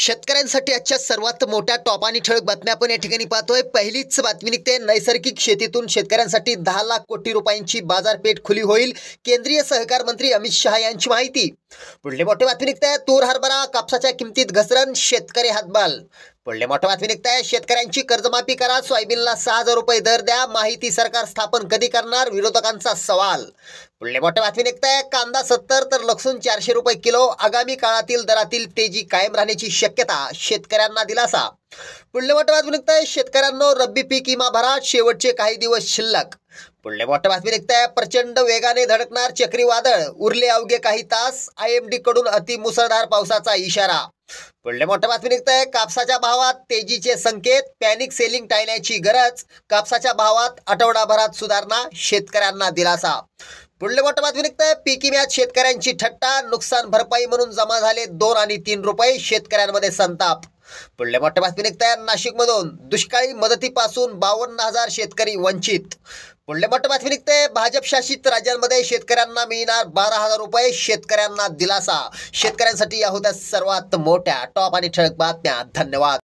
शेतकऱ्यांसाठी आजच्या सर्वात मोठ्या टॉप आणि ठळक बातम्या आपण या ठिकाणी पाहतोय। पहिलीच बातमी निघते, नैसर्गिक शेतीतून शेतकऱ्यांसाठी 10 लाख कोटी रुपयांची बाजारपेठ खुली होईल। केंद्रीय सहकार मंत्री अमित शहा यांची माहिती। पुढली मोठी बातमी निघते, तूर हरभरा कापसाच्या किमतीत घसरण, शेतकरी हातबाल। पुढली मोठी बातमी निघते, शेतकऱ्यांची कर्जमाफी करा, सोयाबीनला 6,000 रुपये दर द्या, माहिती सरकार स्थापन कधी करणार, विरोधकांचा सवाल। पुढली मोठी बातमी निघते, कांदा 70 तर लसूण 400 रुपये किलो, आगामी काळातील दरातील तेजी कायम राहण्याची शक्यता, शेतकऱ्यांना दिलासा। पुढले मोठी बातमी निघते, शेतकऱ्यांनो रब्बी पीक विमा भरा, शेवटचे काही दिवस शिल्लक। पुढले मोठी बातमी निघते, प्रचंड वेगाने धडकणार चक्रीवादळ, उरले अवघे काही तास, IMD कडून अति मुसळधार पावसाचा इशारा। पुढले मोठी बातमी निघते, कापसाच्या भावात तेजीचे संकेत, पॅनिक सेलिंग टाळण्याची गरज, कापसाच्या भावात आठवडाभरात सुधारणा, शेतकऱ्यांना दिलासा। पुढले मोठी बातमी निघते, पीक विम्यात शेतकऱ्यांची थट्टा, नुकसान भरपाई म्हणून जमा झाले 2 आणि 3 रुपये, शेतकऱ्यांमध्ये संताप। पुढले मोठी बातमी निघते, नाशिकमधून दुष्काळी मदतीपासून 52,000 शेतकरी वंचित। पुढले मोठी बातमी निघते, भाजप शासित राज्यांमध्ये शेतकऱ्यांना मिळणार 12,000 रुपये, शेतकऱ्यांना दिलासा। शेतकऱ्यांसाठी या होत्या सर्वात मोठ्या टॉप आणि ठळक बातम्या। धन्यवाद।